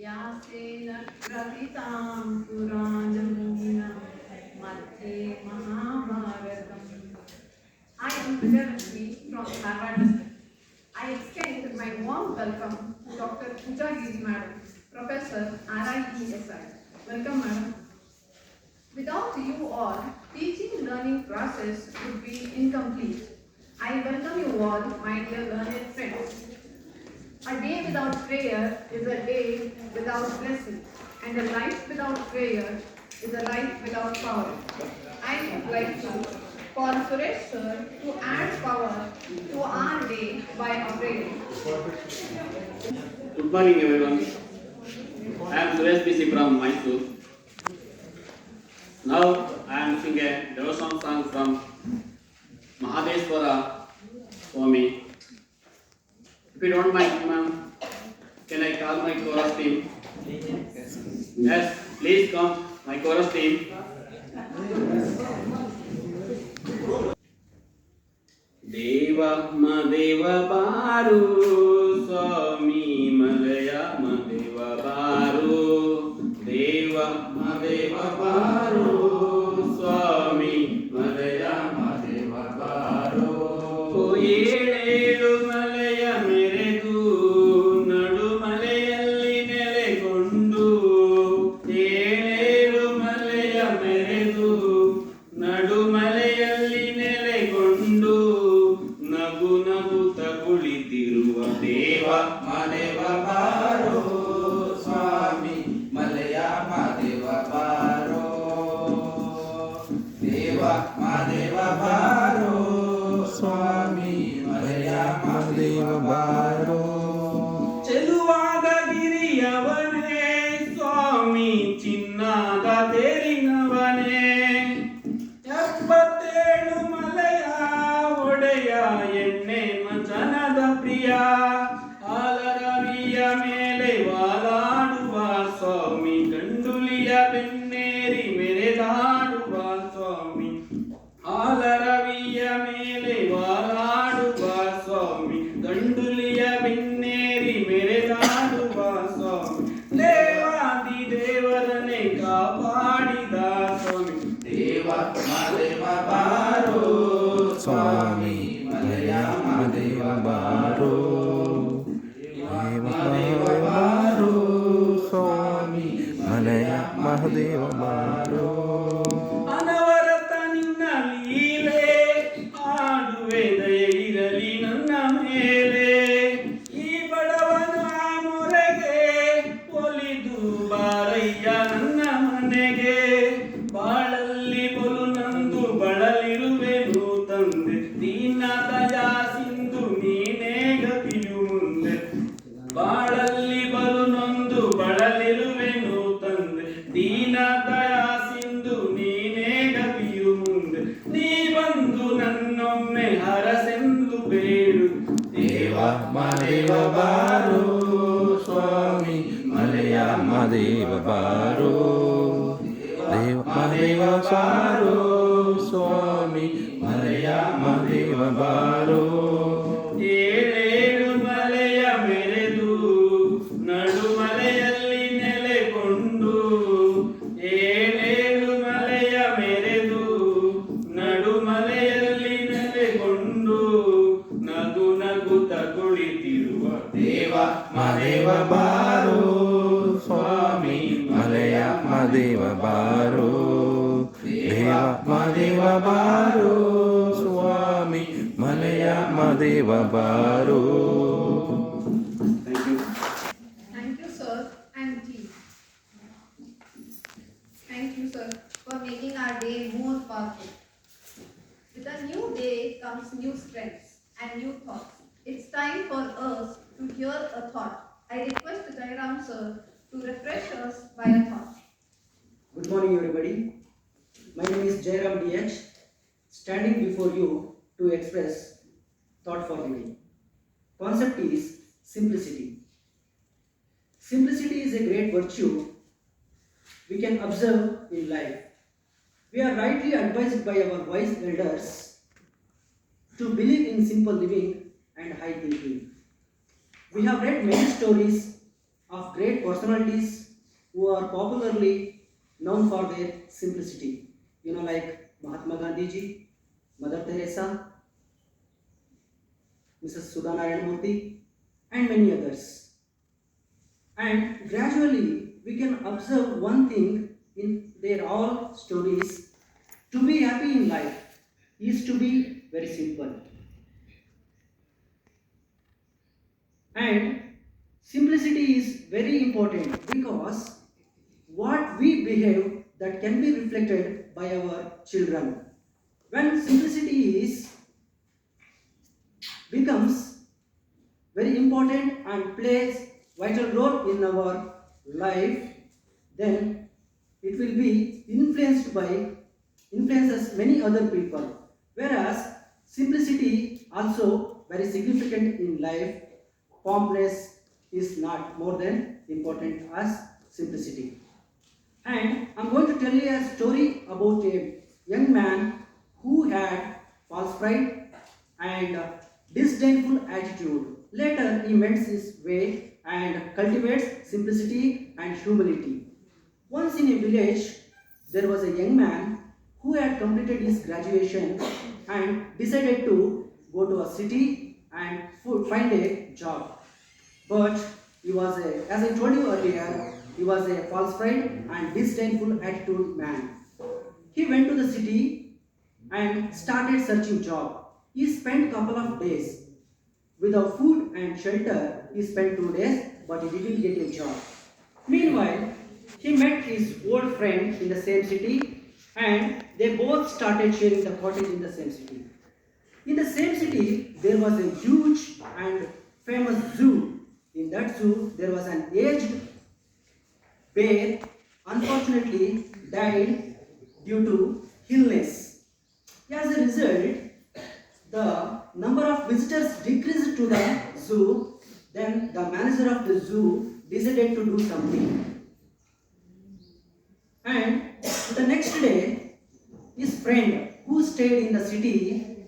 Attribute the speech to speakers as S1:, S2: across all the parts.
S1: व्यासेन ग्रथितां पुराणमुनिना मध्ये महाभारतम्. I am Vijayalakshmi from Harvard. I extend my warm welcome to Dr. Pooja Giri Madam, Professor RIESI. Welcome, Madam. Without you all, teaching learning process would be incomplete. I welcome you all, my dear learned friends. A day without prayer is a day without blessing, and a life without prayer is a life without power. I would like to call Suresh sir to add power to our day by a prayer.
S2: Good morning, everyone. I am Suresh BC from Mysore. Now I am singing a devotional song from Mahadeshwara Swami. If you don't mind, ma'am, can I call my chorus team? Yes, please come, my chorus team. Deva Madeva Baru Swami Malaya Madeva Baru Deva Madeva Baru Swami Malaya Madeva Baru ಏಳೇಳು ಮಲೆಯ ಮೆರೆದು ನಡು ಮಲೆಯಲ್ಲಿ ನೆಲೆಗೊಂಡು ಏಳೇಳು ಮಲೆಯ ಮೆರೆದು ನಡು ಮಲೆಯಲ್ಲಿ ನೆಲೆಗೊಂಡು ನಗು ನಗುತ್ತ ಕುಳಿತಿರುವ ದೇವ
S3: ಮದೇವ ಬಾರೋ ಸ್ವಾಮಿ ಮಲೆಯ ಮದೇವ ಬಾರೋ ದೇವ ಮದೇವ ಬಾರೋ ಸ್ವಾಮಿ ಮಲೆಯ ಮದೇವ ಬಾರೋ
S2: ಚೆಲುವಾದ ಗಿರಿಯವನೇ ಸ್ವಾಮಿ ಚಿನ್ನಾದ ತೇರಿನವನೇ 77 ಮಲೆಯ ಒಡೆಯ ಎಣ್ಣೆ ಮಚನದ ಪ್ರಿಯ ಹಾಲರವಿಯ ಮೇಲೆ ವಾಲಾಡುವ ಸ್ವಾಮಿ ಗಂಡುಲಿಯ ಬೆನ್ನೇರಿ ಮೆರೆದಾಡುವ ಸ್ವಾಮಿ ಹಾಲರವಿಯ ಮೇಲೆ ವಾಲಾಡುವ ಸ್ವಾಮಿ ಗಂಡುಲಿಯ ಬೆನ್ನೇರಿ ಮೆರೆದಾಡುವ ಸ್ವಾಮಿ ದೇವಾದಿ ದೇವರನ್ನೇ ಕಾಪಾಡಿದ ಸ್ವಾಮಿ
S3: ದೇವ ಮದೇವ ಬಾರೋ ಸ್ವಾಮಿ ಮಲೆಯ ಮದೇವ ಬಾರೋ ದೇವ ಮದೇವ ಬಾರೋ ಸ್ವಾಮಿ ಮಲೆಯ ಮಹದೇವ ಬಾರೋ
S2: ಅನವರತ ನಿನ್ನ ಲೀಲೆ ಆಡುವೆ ದಯೆ ಇರಲಿ ನನ್ನ ಮೇಲೆ ಈ ಬಡವನ ಮೊರೆಗೆ ಒಲಿದು ಬಾರಯ್ಯ ನನ್ನ ಮನೆಗೆ ಬಾಳಲ್ಲಿ ಬಲು ನಂದು ಬಳಲಿರುವೆನು ತಂದೆ ದೀನ ದಯಾ ಸಿಂಧು ನೀನೇ ಗತಿಯು ಮುಂದೆ ಬಾಳಲ್ಲಿ ಬಲು ನೊಂದು ಬಳಲಿರುವೆನು ತಂದೆ ದೀನ ದಯಾ ಸಿಂಧು ನೀನೇ ಗತಿಯು ಮುಂದೆ ನೀ ಬಂದು ನನ್ನೊಮ್ಮೆ ಹರಸೆಂದು ಬೇಡು
S3: ದೇವ ಮದೇವ ಬಾರೋ ಸ್ವಾಮಿ ಮಲೆಯ ಮದೇವ ಬಾರೋ ದೇವ ಮದೇವ ಬಾರೋ ಸ್ವಾಮಿ ಮಲೆಯ ಮದೇವ ಬಾರೋ
S2: ಏಳೇಳು ಮಲೆಯ ಮೆರೆದು ನಡು ಮಲೆಯಲ್ಲಿ ನೆಲೆಗೊಂಡು ಏಳೇಳು ಮಲೆಯ ಮೆರೆದು ನಡು ಮಲೆಯಲ್ಲಿ ನೆಲೆಗೊಂಡು ನಗು ನಗುತ್ತ ಕುಳಿತಿರುವ
S3: ದೇವ ಮದೇವ ಬಾರೋ ಸ್ವಾಮಿ ಮಲೆಯ ಮದೇವ ಬಾರೋ ದೇವ ಮದೇವ ಬಾರೋ ಸ್ವಾಮಿ ಮಲೆಯ ಮದೇವ ಬಾರೋ
S2: thank you.
S1: Thank you, sir and team. Thank you, sir, for making our day more powerful. With a new day comes new strengths and new thoughts. It's time for us to hear a thought. I request Jairam sir to refresh us by a thought.
S4: Good morning, everybody. My name is Jairam DH, standing before you to express thought for the day. Concept is simplicity. Simplicity is a great virtue we can observe in life. We are rightly advised by our wise elders to believe in simple living and high thinking. We have read many stories of great personalities who are popularly known for their simplicity. You know, like Mahatma Gandhi ji, Mother Teresa, Mrs. Sudha Narayanamurthy, and many others. And gradually, we can observe one thing in their all stories: to be happy in life is to be very simple. And simplicity is very important because what we behave that can be reflected by our children. When simplicity is becomes very important and plays vital role in our life, then it will be influences many other people. Whereas simplicity also very significant in life, promptness is not more than important as simplicity. And I'm going to tell you a story about a young man who had false pride and disdainful attitude. Later, he mends his way and cultivates simplicity and humility. Once in a village, there was a young man who had completed his graduation and decided to go to a city and find a job. But as I told you earlier, he was a false pride and disdainful attitude man. He went to the city and started searching job. He spent couple of days without food and shelter. He spent 2 days, but he didn't get a job. Meanwhile, he met his old friend in the same city, and they both started sharing the cottage in the same city. In the same city, there was a huge and famous zoo. In that zoo, there was an aged bear, unfortunately died due to illness. As a result, the number of visitors decreased to the zoo. Then the manager of the zoo decided to do something. And the next day, his friend who stayed in the city,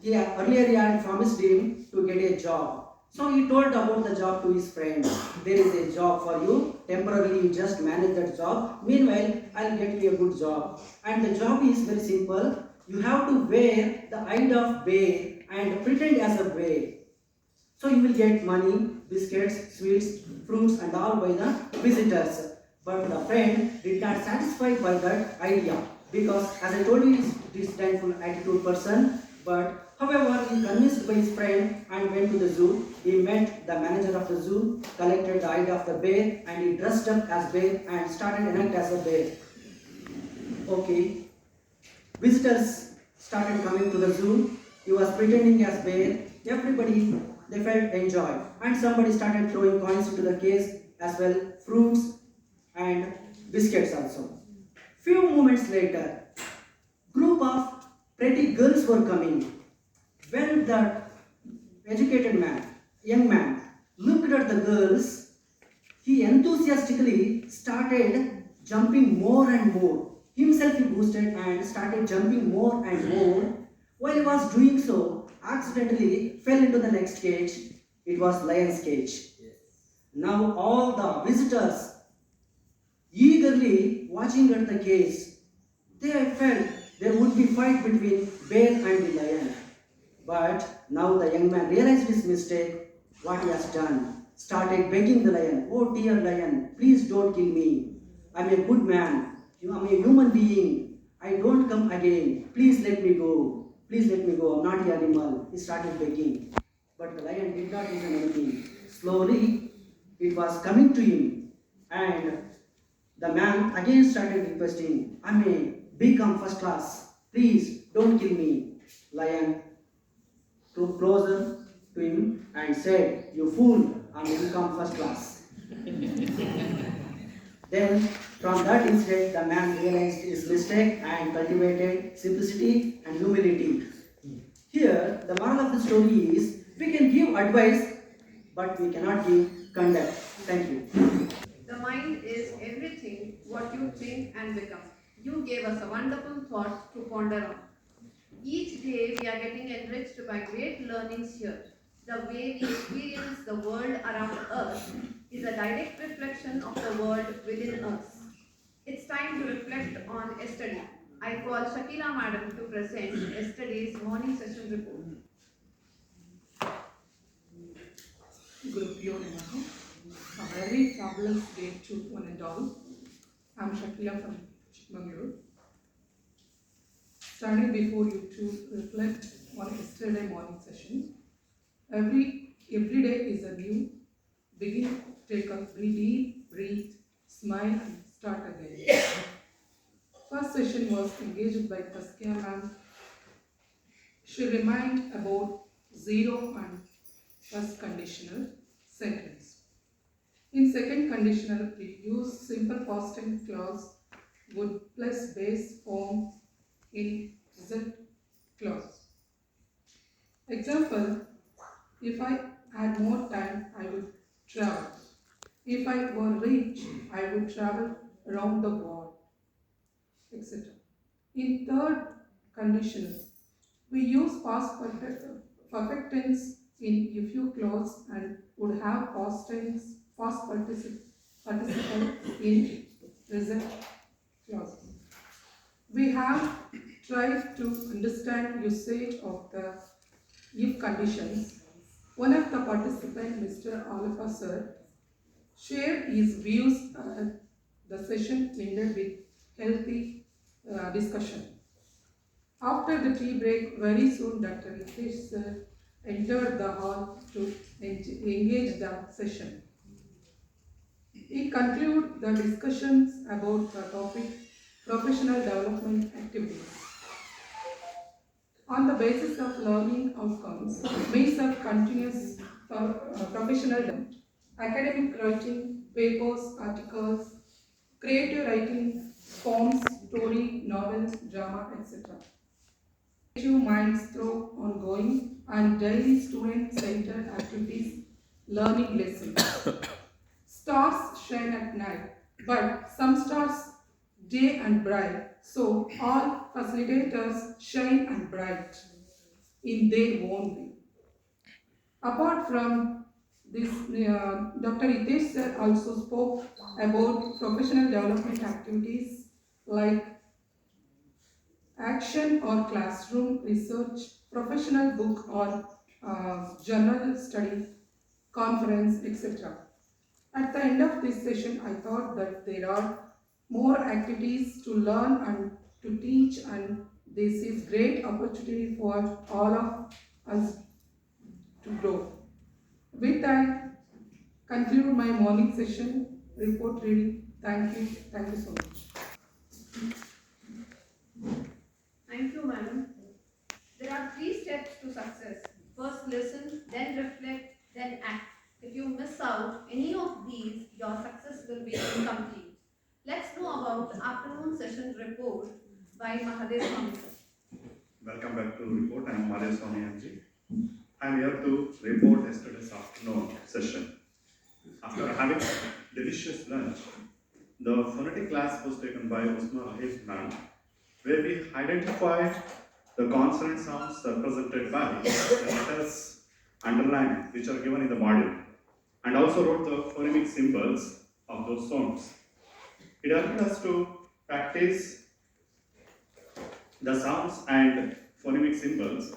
S4: earlier he had promised him to get a job. So he told about the job to his friend. There is a job for you. Temporarily you just manage that job. Meanwhile, I'll get you a good job. And the job is very simple. You have to wear the hide of bear and pretend as a bear. So you will get money, biscuits, sweets, fruits and all by the visitors. But the friend did not satisfied by that idea because, as I told you, he is disdainful attitude person. But however, he convinced by his friend and went to the zoo. He met the manager of the zoo, collected the hide of the bear, and he dressed up as bear and started enact as a bear. Okay. Visitors started coming to the zoo. He was pretending as bear. Everybody, they felt enjoy. And somebody started throwing coins into the case as well, fruits and biscuits also. Few moments later, group of pretty girls were coming. When the educated man, young man, looked at the girls, he enthusiastically started jumping more and more. Himself he boosted and started jumping more and more. While he was doing so, accidentally fell into the next cage. It was lion's cage. Now all the visitors eagerly watching at the cage. They felt there would be fight between bear and the lion. But now the young man realized his mistake, what he has done. Started begging the lion, "Oh dear lion, please don't kill me. I'm a good man. I'm a human being. I don't come again. Please let me go. Please let me go. I'm not the animal." He started begging. But the lion did not listen anything. Slowly, it was coming to him. And the man again started requesting, "I may become first class. Please don't kill me." Lion drew closer to him and said, "You fool, I may become first class." Then from that incident, the man realized his mistake and cultivated simplicity and humility. Here, the moral of the story is, we can give advice, but we cannot give conduct. Thank you.
S1: The mind is everything what you think and become. You gave us a wonderful thought to ponder on. Each day we are getting enriched by great learnings here. The way we experience the world around us is a direct reflection of the world within us. It's time to reflect on yesterday. I call Shakila Madam to present yesterday's morning session report.
S5: Gurupyo Namaha. A very fabulous day to one and all. I'm Shakila from Chikmagalur. Standing before you to reflect on yesterday morning session. Every day is a new beginning. Take a deep breathe, smile and start again. First session was engaged by Taskia ma'am. She reminded about zero and first conditional sentence. In second conditional, we use simple past tense clause would plus base form in present clause. Example, if I had more time, I would travel. If I were rich, I would travel around the world, etc. In third conditional, we use past perfect tense in a few clause and would have past tense, past participle in present clause. We have tried to understand usage of the if conditions. One of the participants, Mr. Alafa sir, shared his views at the session ended with healthy discussion. After the tea break, very soon Dr. Ritesh sir entered the hall to engage the session. He concluded the discussions about the topic professional development activities. On the basis of learning outcomes, means of continuous professional development, academic writing, papers, articles, creative writing, poems, story, novels, drama, etc. Creative minds through ongoing and daily student-centered activities, learning lessons. Stars shine at night, but some stars day and bright, so all facilitators shine and bright in their own way. Apart from this, Dr. Hitesh sir also spoke about professional development activities like action or classroom research, professional book or journal study, conference, etc. At the end of this session, I thought that there are more activities to learn and to teach, and this is great opportunity for all of us to grow. With that, conclude my morning session report reading. Thank you so much.
S1: Thank you, madam. There are 3 steps to success. First listen, then reflect, then act. If you miss out any of these, your success will be incomplete. Let's know about afternoon session report by Mahadev Swami.
S6: Welcome back to report. I am Mahadev Swami MG. I am here to report yesterday's afternoon session. After having delicious lunch, the phonetic class was taken by Usma Rahif ma'am, where we identified the consonant sounds represented by the letters underlined which are given in the module, and also wrote the phonemic symbols of those sounds. It helped us to practice the sounds and phonemic symbols,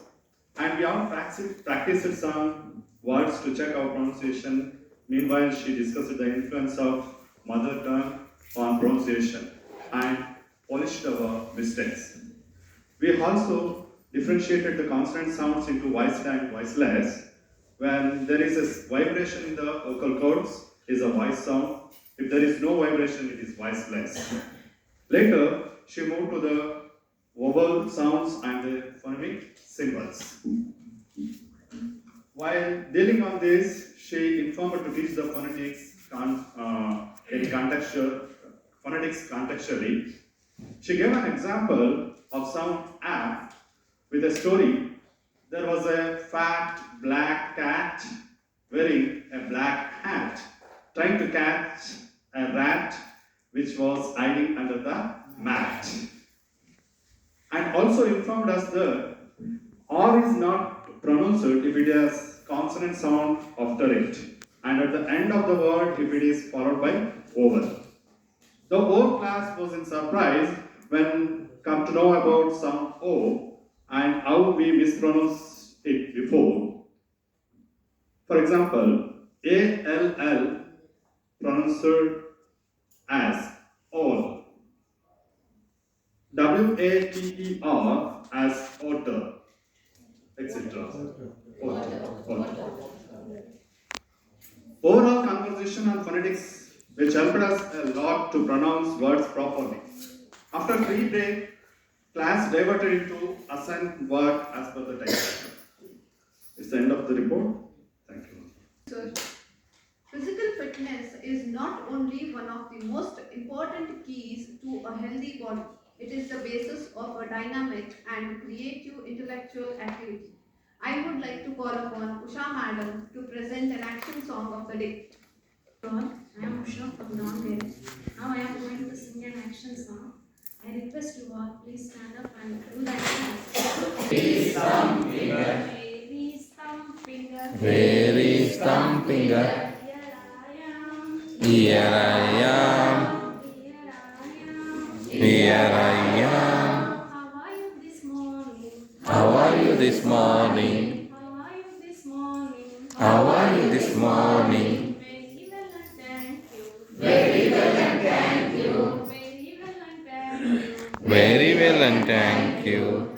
S6: and we all practiced some words to check our pronunciation. Meanwhile, she discussed the influence of mother tongue on pronunciation and polished our mistakes. We also differentiated the consonant sounds into voiced and voiceless. When there is a vibration in the vocal cords, it is a voice sound. If there is no vibration, it is voiceless. Later, she moved to the vowel sounds and the phonemic symbols. While dealing on this, she informed to teach the phonetics contextually. She gave an example of sound app with a story. There was a fat black cat wearing a black hat, trying to catch a rat which was hiding under the mat. And also informed us that R is not pronounced if it has consonant sound after it. and at the end of the word if it is followed by over. The whole class was in surprise when come to know about some O and how we mispronounced it before. For example, ALL pronounced as all, WATER as otter, etc. Otter. Overall conversation on phonetics which helped us a lot to pronounce words properly. After free break, class diverted into assigned work as per the text. It's the end of the report. Thank you.
S1: Sir, physical fitness is not only one of the most important keys to a healthy body, it is the basis of a dynamic and creative intellectual activity. I would like to call upon Usha Madam to present an action song of the day.
S7: Everyone, I am Usha from Nanded. Now I am going to sing an action song. I request you all please stand up and do the action.
S3: Very stumping,
S7: Very
S3: very stumping.
S7: Here I am.
S3: Here I am.
S7: How are you this morning?
S3: How are you this morning?
S7: How are you this morning?
S3: How are you this morning?
S7: Very well and thank you. Very well and thank you.
S3: Very well and thank you.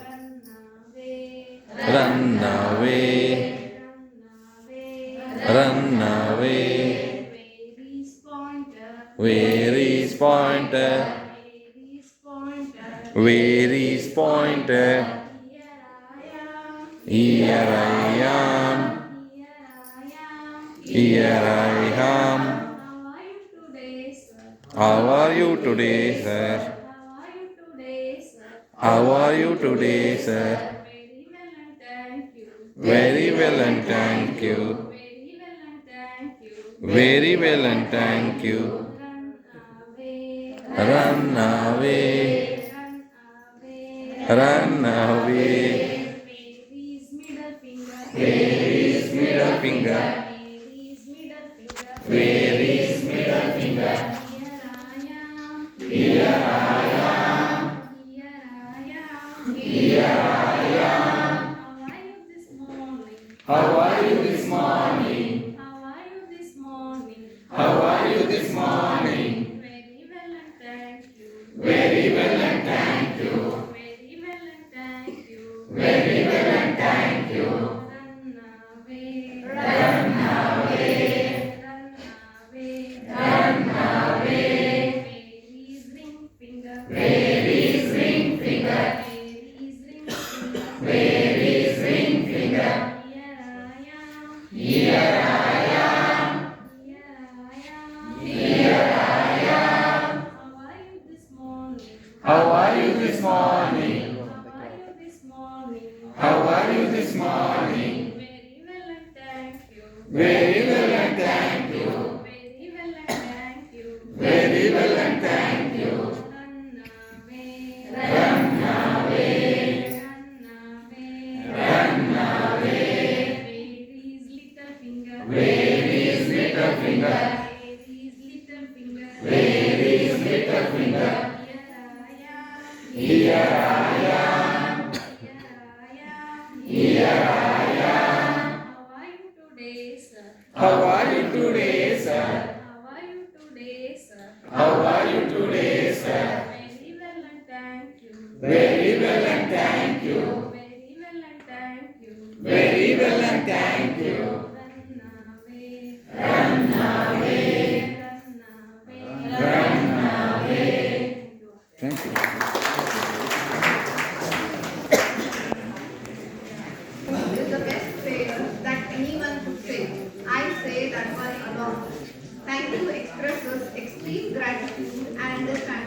S7: Run away.
S3: Run away.
S7: Where is pointer?
S3: Where is pointer?
S7: Here I
S3: Here I am.
S7: Here I am.
S3: Here I am.
S7: How are you today, sir?
S3: How are you today, sir?
S7: How are you today, sir?
S3: How are you today, sir?
S7: Very well and thank you.
S3: Very well and thank you.
S7: Very well and thank you.
S3: Very well and thank you.
S7: Run away.
S3: Run away.
S7: Run away.
S3: Run away.
S7: Where is middle finger?
S3: Where is middle finger?
S7: Where is middle
S3: Where
S7: finger?
S3: is middle finger?
S7: Here I am.
S3: Here I am.
S7: Here I
S3: Here
S7: am.
S3: I am.
S7: How are you this morning?
S3: How are you this morning?
S7: How are you this morning?
S3: How are you this morning?
S7: Very well and thank you.
S3: Very well and thank you.
S7: Very well and thank you.
S3: Very well and thank you.
S7: Run away.
S3: Run away.
S7: Where is ring finger?
S3: Where is ring finger?
S7: Where is ring finger?
S3: Where is ring finger?
S7: Here I am.
S3: Here I am.
S7: Here I am.
S3: Here I am.
S7: How are you this morning?
S3: How are you this morning?
S7: How are you this morning?
S3: How are you this morning?
S7: Very well and thank you.
S3: Very well and thank you.
S7: Very well and thank you.
S3: Very well and thank you.
S7: Run away.
S3: Run away.
S7: Where is little finger?
S3: Where is little finger?
S7: Here I am.
S3: Here I am.
S7: Here I am.
S3: Here I am.
S7: How are you today, sir?
S3: How are you today, sir?
S7: How are you today, sir?
S3: How are you today, sir?
S7: Very well and thank you.
S3: Very well and thank you.
S7: Very well and thank you.
S3: Very well and thank you.
S7: Run away.
S3: Run away.
S7: Run away.
S3: Run away. Thank you.
S1: Is the best prayer that anyone could say. I say that one alone. Thank you expresses extreme gratitude and understanding.